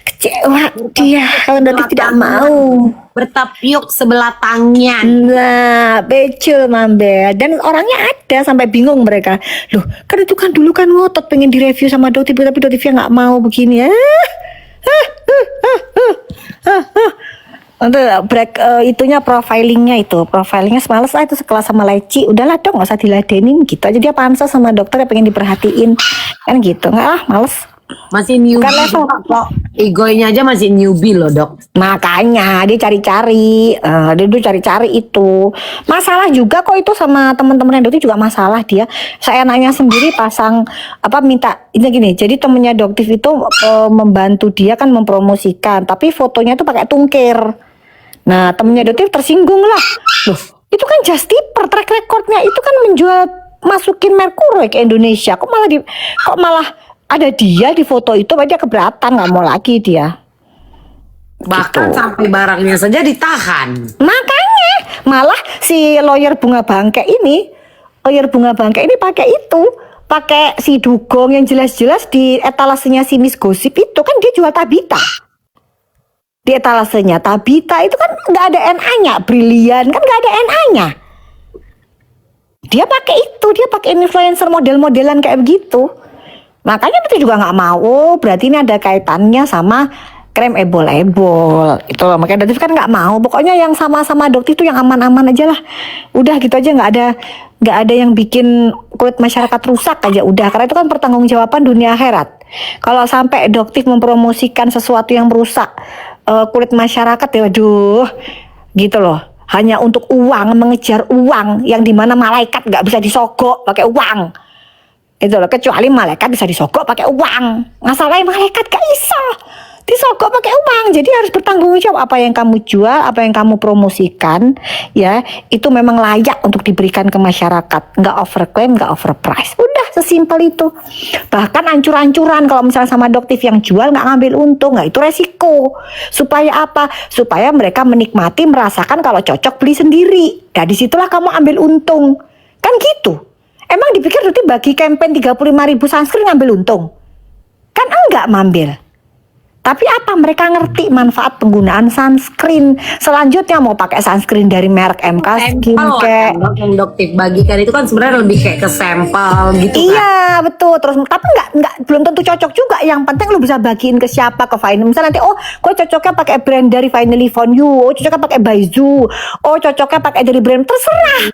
kecewa dia kalau dokter tidak mau. Bertapiuk sebelah tangan. Nah, becul Mambe. Dan orangnya ada, sampai bingung mereka. Loh, kan itu kan dulu kan ngotot pengen direview sama dokter, tapi dokternya nggak mau begini. Untuk break itunya profilingnya semales lah itu sekelas sama leci, udahlah dong nggak usah diladenin gitu aja. Dia pansos sama dokter ya pengen diperhatiin kan gitu, nggak lah males. Masih newbie kok, egonya aja masih newbie loh dok. Makanya dia cari-cari, itu masalah juga kok itu sama teman-temannya dokter juga masalah dia. Saya nanya sendiri pasang minta ini gini, jadi temennya dokter itu membantu dia kan mempromosikan, tapi fotonya tuh pakai tungkir. Nah temennya dokter tersinggung lah, loh itu kan just tipper, track recordnya itu kan menjual masukin Mercury ke Indonesia, kok malah ada dia di foto itu, dia keberatan, nggak mau lagi dia. Bahkan gitu. Sampai barangnya saja ditahan. Makanya malah si lawyer bunga bangke ini pakai si dugong yang jelas-jelas di etalasenya si Miss Gosip itu kan dia jual Tabita. Di etalasenya Tabita itu kan nggak ada NA-nya, Brilian kan nggak ada NA-nya. Dia pakai influencer model-modelan kayak begitu. Makanya itu juga nggak mau, berarti ini ada kaitannya sama krem ebol-ebol itu loh. Makanya Datif kan nggak mau, pokoknya yang sama-sama dokter itu yang aman-aman aja lah, udah gitu aja, nggak ada yang bikin kulit masyarakat rusak aja udah, karena itu kan pertanggungjawaban dunia akhirat. Kalau sampai dokter mempromosikan sesuatu yang merusak kulit masyarakat ya waduh gitu loh, hanya untuk uang, mengejar uang yang dimana malaikat nggak bisa disogok pakai uang itu loh, kecuali malaikat bisa disogok pakai uang. Masalahnya malaikat gak bisa disogok pakai uang, jadi harus bertanggung jawab. Apa yang kamu jual, apa yang kamu promosikan ya, itu memang layak untuk diberikan ke masyarakat, nggak overclaim, nggak overprice, udah sesimpel itu. Bahkan ancur-ancuran kalau misalnya sama dokter yang jual nggak ngambil untung, nggak, itu resiko. Supaya apa? Supaya mereka menikmati, merasakan kalau cocok beli sendiri. Nah disitulah kamu ambil untung, kan gitu. Emang dipikir nanti bagi campaign 35.000 sunscreen ngambil untung? Kan enggak Mambil. Tapi apa, mereka ngerti manfaat penggunaan sunscreen. Selanjutnya mau pakai sunscreen dari merek MK Skin kayak yang dokter bagikan itu kan sebenarnya lebih kayak ke sampel gitu kan. Iya betul. Terus tapi enggak belum tentu cocok juga. Yang penting lu bisa bagiin ke siapa, ke Final. Misalnya nanti gue cocoknya pakai brand dari Finally Found You, cocoknya pakai Baizu, cocoknya pakai dari brand, terserah.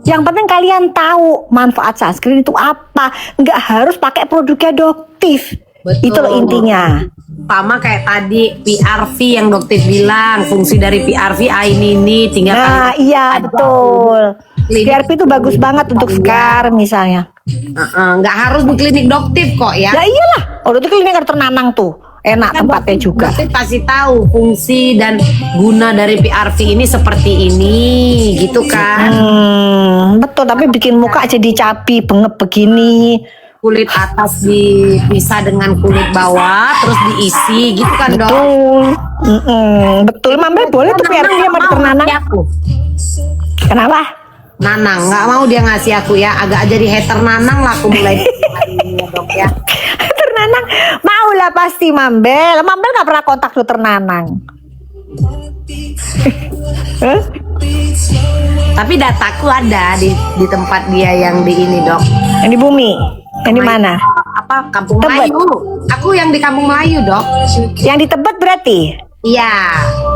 Yang penting kalian tahu manfaat sunscreen itu apa. Enggak harus pakai produknya dokter. Betul. Itu loh intinya. Sama kayak tadi PRV yang dokter bilang, fungsi dari PRV ini tinggal Nah, kali iya aja. betul. Klinik. PRP itu bagus banget untuk scar misalnya. Nggak harus di klinik dokter kok ya. Ya iyalah, udah tuh klinik ternanang tuh. Enak Kan tempatnya juga. dokter pasti tahu fungsi dan guna dari PRV ini seperti ini, gitu kan. Betul, tapi bikin muka jadi cabi, bengep begini. Kulit atas dipisah dengan kulit bawah, terus diisi, gitu kan dok. Betul. Betul, Mambel boleh tuh PRP sama ternanang. Aku. Kenapa? Nanang, nggak mau dia ngasih aku ya. Agak jadi hater Nanang lah aku mulai hari ini ya dok ya. Ternanang mau lah pasti Mambel. Mambel nggak pernah kontak dokter Nanang. Tapi dataku ada di tempat dia yang di ini dok. Yang di bumi, yang di mana? Apa Kampung Tebet. Melayu? Aku yang di Kampung Melayu dok. Yang di Tebet berarti? Iya.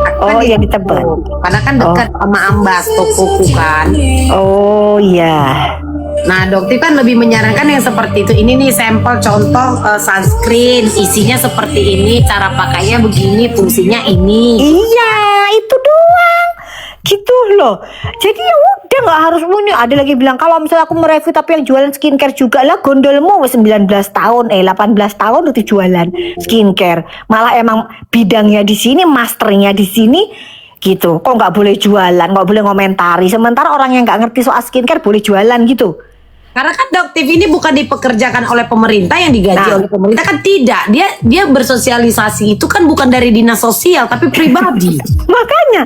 Aku Oh, kan yang di Tebet. Karena kan dekat sama Ambas tokoku kan. Oh iya. Nah dokter kan lebih menyarankan yang seperti itu. Ini nih sampel contoh sunscreen. Isinya seperti ini. Cara pakainya begini. Fungsinya ini. Iya, itu doang. Gitu loh. Jadi ya udah nggak harus ini. Ada lagi bilang kalau misalnya aku mereview tapi yang jualan skincare juga lah gondolmu wes 19 tahun 18 tahun udah jualan skincare. Malah emang bidangnya di sini, masternya di sini gitu. Kok nggak boleh jualan, nggak boleh ngomentari. Sementara orang yang nggak ngerti soal skincare boleh jualan gitu. Karena kan dokter ini bukan dipekerjakan oleh pemerintah yang digaji Nah. oleh pemerintah kan tidak. Dia bersosialisasi itu kan bukan dari dinas sosial tapi pribadi. Makanya,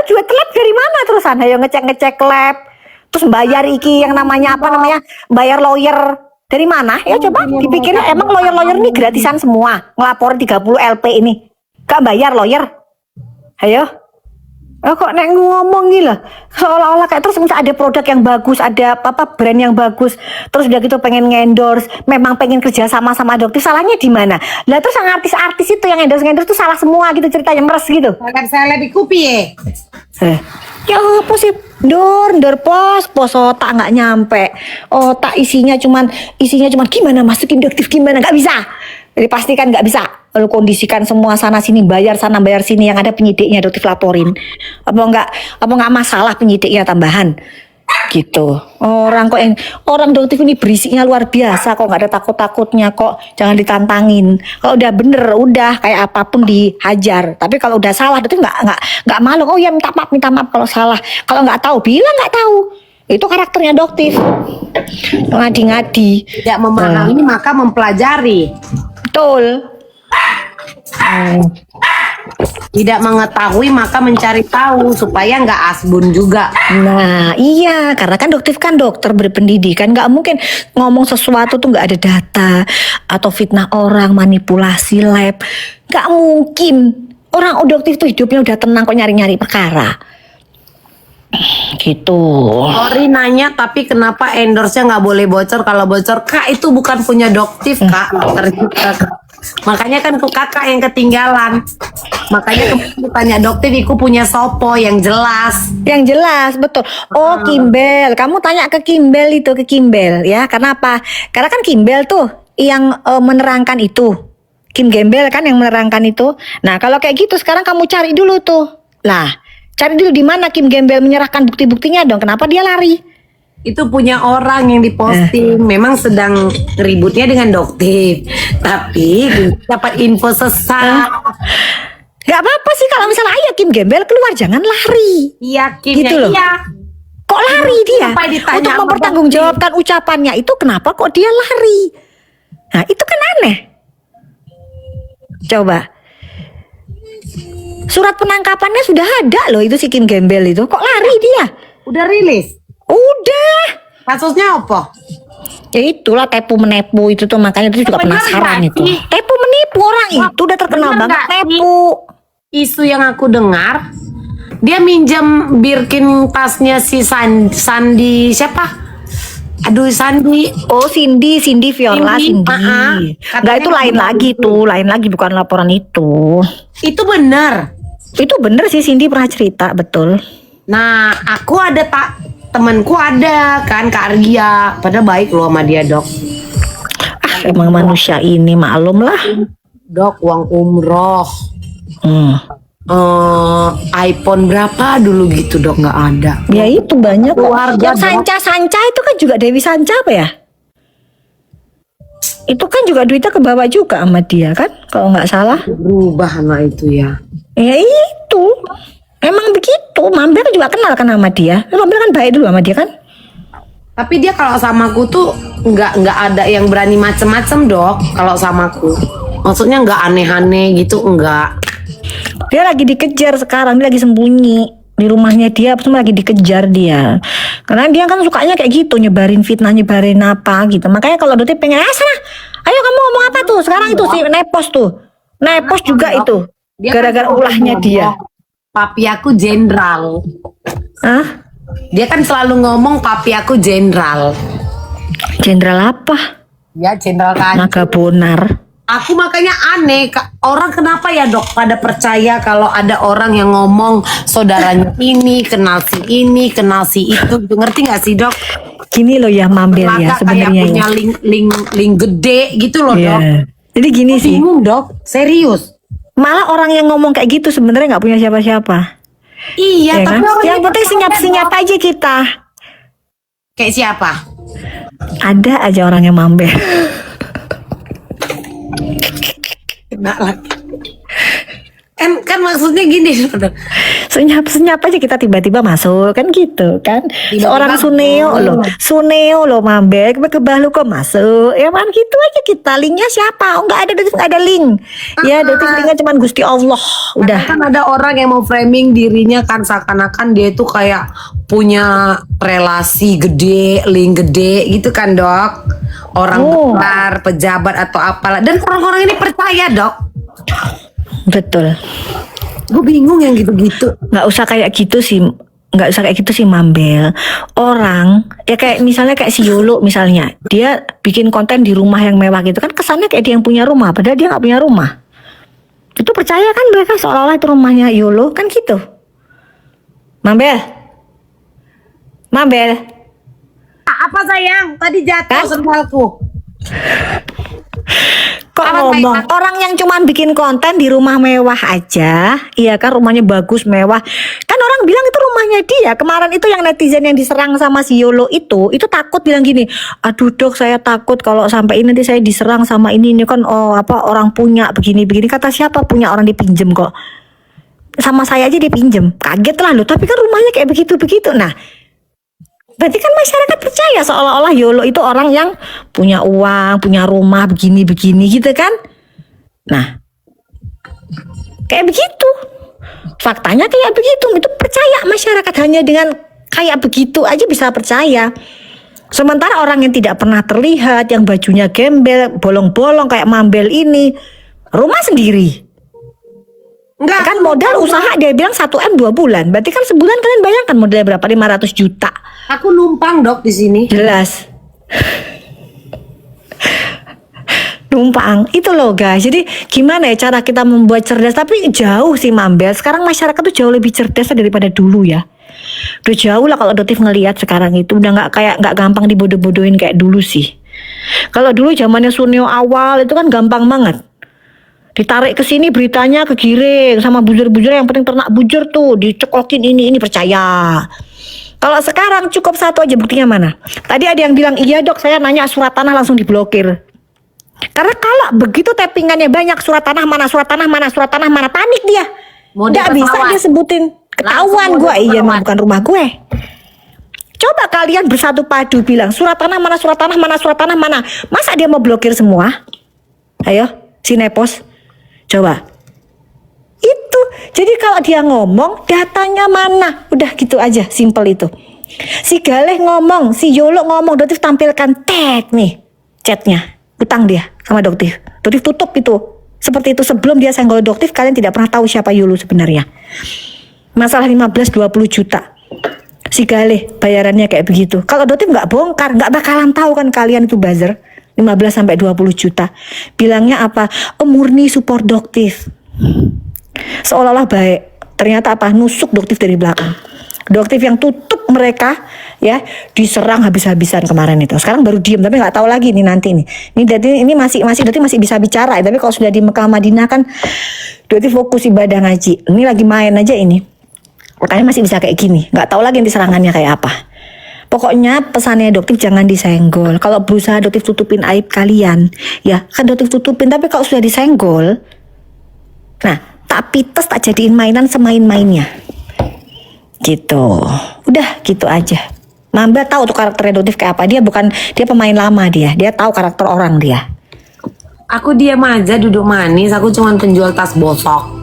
jual lab dari mana terusan? Ayo ngecek lab, terus bayar iki yang namanya apa namanya? Bayar lawyer dari mana? Ya coba dipikirnya emang lawyer ini gratisan semua. Ngelaporin 30 LP ini. Gak bayar lawyer. Ayo. Kok nek ngomong gila seolah-olah kayak terus misalnya ada produk yang bagus, ada apa brand yang bagus, terus udah gitu pengen ngendorse, memang pengen kerja sama dokter, salahnya di mana? Lah terus yang artis-artis itu yang endorse itu salah semua gitu ceritanya, meres gitu. Seleb iku piye? Ya apa sih ndor pos otak nggak nyampe, otak isinya cuman gimana masukin dokter gimana, nggak bisa. Jadi pastikan nggak bisa. Lalu kondisikan semua sana sini, bayar sana bayar sini, yang ada penyidiknya dokter laporin. Apa nggak masalah penyidiknya tambahan gitu. Orang dokter ini berisiknya luar biasa kok, nggak ada takutnya kok, jangan ditantangin. Kalau udah bener udah kayak apapun dihajar. Tapi kalau udah salah dokter nggak malu. Oh ya minta maaf kalau salah. Kalau nggak tahu bilang nggak tahu. Itu karakternya dokter. Ngadi-ngadi. Tidak memahami maka mempelajari. Betul. Tidak mengetahui maka mencari tahu supaya nggak asbun juga. Nah iya, karena kan dokter berpendidikan, nggak mungkin ngomong sesuatu tuh nggak ada data atau fitnah orang, manipulasi lab, nggak mungkin. Orang dokter itu hidupnya udah tenang kok nyari-nyari perkara gitu. Ori nanya tapi kenapa endorse-nya nggak boleh bocor? Kalau bocor kak itu bukan punya dokter kak, ternyata kak. Makanya kan tuh kakak yang ketinggalan. Makanya tanya dokter, aku punya sopo yang jelas. Yang jelas, betul. Oh, Kimbel. Kamu tanya ke Kimbel ya. Karena apa? Karena kan Kimbel tuh yang menerangkan itu. Kim Gembel kan yang menerangkan itu. Nah, kalau kayak gitu sekarang kamu cari dulu tuh. Lah, cari dulu di mana Kim Gembel menyerahkan bukti-buktinya dong. Kenapa dia lari? Itu punya orang yang diposting. Memang sedang ributnya dengan dokter. Tapi dapat info sesat. Gak apa-apa sih kalau misalnya ayo Kim Gembel keluar, jangan lari. Iya Kim, Gitu loh. iya. Kok lari dia? Sampai ditanya Untuk sama mempertanggungjawabkan ucapannya itu, kenapa kok dia lari? Nah itu kan aneh. Coba. Surat penangkapannya sudah ada loh itu si Kim Gembel itu. Kok lari dia? Udah rilis. Udah. Kasusnya apa? Ya itulah tepu menipu itu tuh, makanya itu juga Bener penasaran nggak itu. sih? Tepu menipu orang itu udah terkenal Bener banget nggak sih? tepu. Isu yang aku dengar, dia minjem Birkin tasnya si Sandi siapa? Aduh Sandi. Oh Cindy Viola Cindy, Cindy. katanya Enggak itu lain bener. lagi tuh, lain lagi bukan laporan itu. Itu benar. Itu bener sih, Cindy pernah cerita, betul. Nah, aku ada temanku ada kan Kak Argia, padahal baik loh sama dia dok. emang manusia ini maklum lah. Dok, uang umroh. Hmm. iPhone berapa dulu gitu dok, nggak ada. Ya itu banyak kok. Keluarga, Yang Dok. Sanca itu kan juga Dewi Sanca apa ya? Itu kan juga duitnya kebawa juga sama dia kan, kalau nggak salah. Berubah anak itu ya. Ya itu, emang begitu. Mampir juga kenal kan sama dia. Mampir kan baik dulu sama dia kan. Tapi dia kalau sama aku tuh nggak ada yang berani macem-macem dok. Kalau sama aku, maksudnya nggak aneh-aneh gitu, nggak. Dia lagi dikejar sekarang, dia lagi sembunyi di rumahnya dia, semua lagi dikejar dia. Karena dia kan sukanya kayak gitu, nyebarin fitnah, nyebarin apa gitu. Makanya kalau Doti pengen, sana, ayo kamu ngomong apa tuh? Sekarang itu si Nepos tuh, Nepos juga itu, Dia gara-gara kan ulahnya ngomong, dia. Papi aku jenderal. Hah? Dia kan selalu ngomong papi aku jenderal. Jenderal apa? Ya jenderal kan. Naga Bonar. Aku makanya aneh, orang kenapa ya dok pada percaya kalau ada orang yang ngomong saudaranya ini, kenal si itu, ngerti nggak sih dok? Gini loh ya Mambel ya Laga kayak sebenarnya punya ya. link gede gitu loh dok. Iya. Jadi gini sih, Bingung dok, serius. malah orang yang ngomong kayak gitu sebenarnya nggak punya siapa-siapa. Iya, Ya tapi kan? orang Yang ini penting senyap-senyap aja kita. kayak siapa? Ada aja orang yang Mambel. Kena lagi. Kan maksudnya gini dok. Senyap-senyap aja kita tiba-tiba masuk kan gitu kan. Tiba-tiba Seorang Suneo loh Mambel, kebah lu kok masuk. Ya man gitu aja kita. Linknya siapa? Oh nggak ada link. Ya Detik linknya cuman Gusti Allah. Udah. Kan ada orang yang mau framing dirinya kan seakan-akan dia itu kayak punya relasi gede, link gede gitu kan dok. Orang besar, pejabat atau apalah. Dan orang-orang ini percaya dok. Betul. Gue bingung yang gitu-gitu. Nggak usah kayak gitu sih. Nggak usah kayak gitu sih Mambel. Orang ya kayak misalnya kayak si Yolo misalnya, dia bikin konten di rumah yang mewah gitu kan, kesannya kayak dia yang punya rumah padahal dia nggak punya rumah. Itu percaya kan mereka seolah-olah itu rumahnya Yolo kan gitu. Mambel Apa sayang? Tadi jatuh Kan? sendalku. kok Apa, ngomong Sayang? orang yang cuman bikin konten di rumah mewah aja, iya kan, rumahnya bagus mewah kan, orang bilang itu rumahnya dia. Kemarin itu yang netizen yang diserang sama si Yolo itu takut bilang gini, aduh dok saya takut kalau sampai ini nanti saya diserang sama ini kan, oh apa orang punya begini kata siapa punya, orang dipinjem kok, sama saya aja dipinjem, kaget lah lo. Tapi kan rumahnya kayak begitu. Nah berarti kan masyarakat percaya seolah-olah Yolo itu orang yang punya uang, punya rumah begini gitu kan. Nah kayak begitu, faktanya kayak begitu. Itu percaya masyarakat, hanya dengan kayak begitu aja bisa percaya. Sementara orang yang tidak pernah terlihat, yang bajunya gembel, bolong-bolong kayak Mambel ini, rumah sendiri. Enggak. Kan modal usaha dia bilang 1M 2 bulan. Berarti kan sebulan kalian bayangkan modalnya berapa? 500 juta. Aku numpang dok di sini. Jelas. Numpang. Itu loh guys. Jadi gimana ya cara kita membuat cerdas. Tapi jauh sih Mambel. Sekarang masyarakat tuh jauh lebih cerdas daripada dulu ya. Udah jauh lah kalau Dotif ngelihat sekarang itu. Udah nggak gampang dibodoh-bodohin kayak dulu sih. Kalau dulu zamannya Suneo awal itu kan gampang banget. Ditarik ke sini beritanya kegiring sama bujur-bujur, yang penting ternak bujur tuh dicekokin ini percaya. Kalau sekarang cukup satu aja, buktinya mana? Tadi ada yang bilang iya dok, saya nanya surat tanah langsung diblokir. Karena kalau begitu tappingannya banyak, surat tanah mana, panik dia. Nggak bisa dia sebutin, ketahuan gue, iya mah bukan rumah gue. Coba kalian bersatu padu bilang surat tanah mana, masa dia mau blokir semua? Ayo si Nepos, coba. Itu jadi kalau dia ngomong datanya mana, udah gitu aja, simple itu. Si Galeh ngomong, si Yolo ngomong, Dotif tampilkan tag nih chatnya, utang dia sama Dotif tutup itu seperti itu. Sebelum dia senggol Dotif, kalian tidak pernah tahu siapa Yolo sebenarnya. Masalah 15-20 juta si Galeh bayarannya kayak begitu. Kalau Dotif nggak bongkar, nggak bakalan tahu kan kalian itu buzzer 15-20 juta. Bilangnya apa? Oh, murni support Dotif. Seolah-olah baik. Ternyata apa? Nusuk Dotif dari belakang. Doktif yang tutup mereka ya diserang habis-habisan kemarin itu. Sekarang baru diem tapi nggak tahu lagi nih nanti nih. Ini masih bisa bicara tapi kalau sudah di Mekah Madinah kan Doktif fokus ibadah ngaji. Ini lagi main aja ini. Makanya masih bisa kayak gini. Nggak tahu lagi nanti serangannya kayak apa. Pokoknya pesannya Doktif jangan disenggol. Kalau berusaha Doktif tutupin aib kalian, ya kan Doktif tutupin. Tapi kalau sudah disenggol, nah tak pites tak jadiin mainan semain-mainnya. Gitu. Udah gitu aja. Mambel tahu tuh karakternya Doktif kayak apa. Dia pemain lama dia. Dia tahu karakter orang dia. Aku diam aja duduk manis. Aku cuman penjual tas bosok.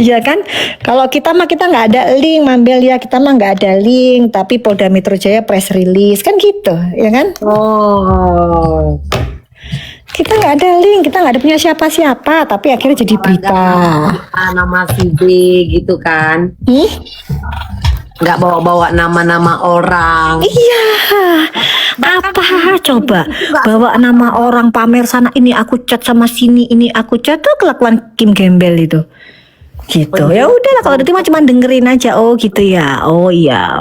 Iya kan? Kalau kita nggak ada link, Mambel ya. Kita mah nggak ada link. Tapi Polda Metro Jaya press release kan gitu, ya kan? Oh. Kita nggak ada link, kita nggak ada punya siapa-siapa, tapi akhirnya jadi berita. Nama si B gitu kan. Nggak bawa-bawa nama-nama orang. Iya. Apa coba? Bawa nama orang pamer sana, ini aku chat sama sini, ini aku chat tuh kelakuan Kim Gembel itu. Gitu. Ya udahlah kalau nanti cuma dengerin aja. Oh gitu ya. Oh iya.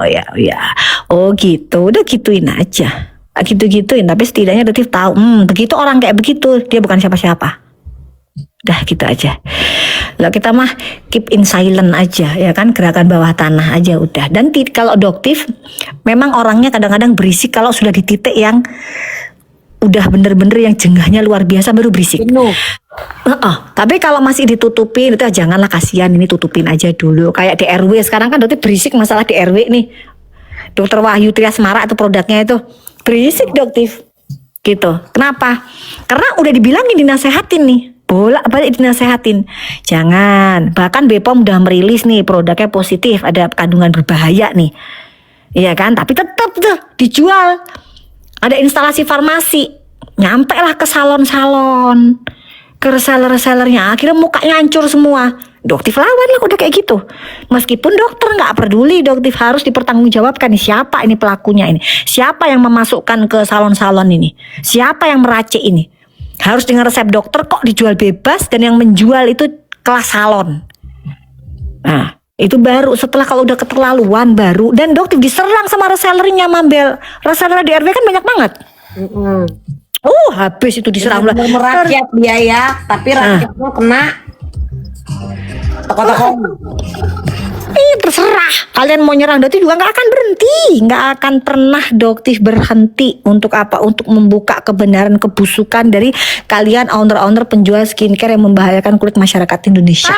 Oh gitu. Udah gituin aja. Gitu-gituin tapi setidaknya Doktif tahu begitu orang kayak begitu dia bukan siapa-siapa. Udah gitu aja. Lah kita mah keep in silent aja ya kan, gerakan bawah tanah aja udah. Dan kalau Doktif memang orangnya kadang-kadang berisik kalau sudah di titik yang udah bener-bener yang jengahnya luar biasa baru berisik. Penuh. Tapi kalau masih ditutupin itu janganlah, kasihan, ini tutupin aja dulu. Kayak di RW sekarang kan Doktif berisik masalah di RW nih. Dokter Wahyu Trias Mara itu produknya itu berisik Doktif gitu. Kenapa? Karena udah dibilangin, dinasehatin nih, bolak-balik dinasehatin jangan. Bahkan BPOM udah merilis nih produknya positif, ada kandungan berbahaya nih, iya kan, tapi tetap tuh dijual. Ada instalasi farmasi, nyampe lah ke salon-salon, ke reseller-resellernya, akhirnya mukanya hancur semua. Doktif lawan lah udah kayak gitu. Meskipun dokter nggak peduli, Doktif harus dipertanggungjawabkan nih, siapa ini pelakunya ini, siapa yang memasukkan ke salon-salon ini, siapa yang meracik ini. Harus dengan resep dokter kok dijual bebas, dan yang menjual itu kelas salon. Nah itu baru setelah kalau udah keterlaluan baru. Dan Doktif diserang sama resellernya, Mambel. Reseller di RW kan banyak banget. Habis itu diserang lah. Merakyat dia ya, tapi rakyatnya kena toko-toko. Terserah kalian mau nyerang Doktif juga nggak akan berhenti, nggak akan pernah Doktif berhenti. Untuk apa? Untuk membuka kebenaran kebusukan dari kalian owner-owner penjual skincare yang membahayakan kulit masyarakat Indonesia.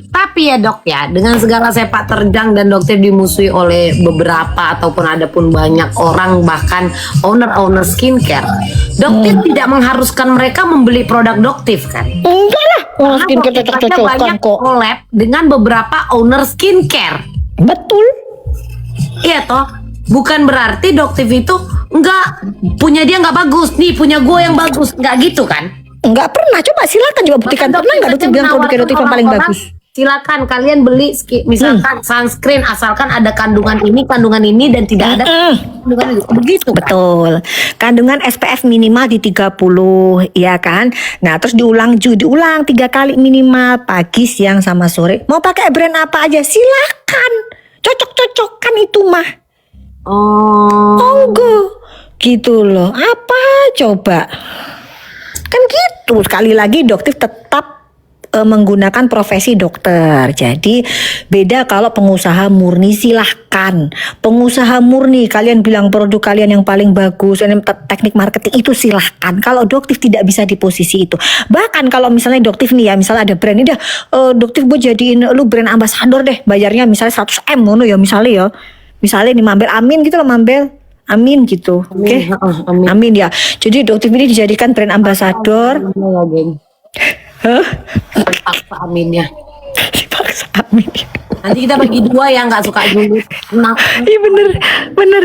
Tapi ya dok ya, dengan segala sepak terjang dan Doktif dimusuhi oleh beberapa ataupun ada pun banyak orang, bahkan owner-owner skincare, Doktif tidak mengharuskan mereka membeli produk Doktif kan? Enggak lah, skincare Doktif aja cocok-cocokan banyak kok. collab dengan beberapa owner skincare. Betul. Iya toh, bukan berarti Doktif itu enggak punya dia nggak bagus, nih punya gue yang bagus, nggak gitu kan? Enggak pernah, coba silakan coba buktikan. Maka Pernah nggak Doktif bilang produk Doktif yang paling orang-orang, bagus? Silakan kalian beli misalkan sunscreen asalkan ada kandungan ini dan tidak ada kandungan itu. Begitu kan? Betul. Kandungan SPF minimal di 30, ya kan? Nah, terus diulang 3 kali minimal, pagi, siang sama sore. Mau pakai brand apa aja silakan. Cocok-cocokan itu mah. Monggo. Gitu loh. Apa coba? Kan gitu. Sekali lagi Doktif tetap menggunakan profesi dokter. Jadi beda kalau pengusaha murni, silahkan. Pengusaha murni kalian bilang produk kalian yang paling bagus, ini teknik marketing itu silahkan. Kalau Doktif tidak bisa di posisi itu. Bahkan kalau misalnya Doktif nih ya, misalnya ada brand ini dah, Doktif gue jadiin lu brand ambassador deh, bayarnya misalnya 100M ngono ya misalnya ya. Misalnya nih Mambel, amin gitu loh Mambel. Amin gitu. Oke. Amin ya. Jadi Doktif ini dijadikan brand ambassador. Dipaksa aminnya. Dipaksa amin. Nanti kita bagi 2 yang nggak suka julid. Nah, Iya bener.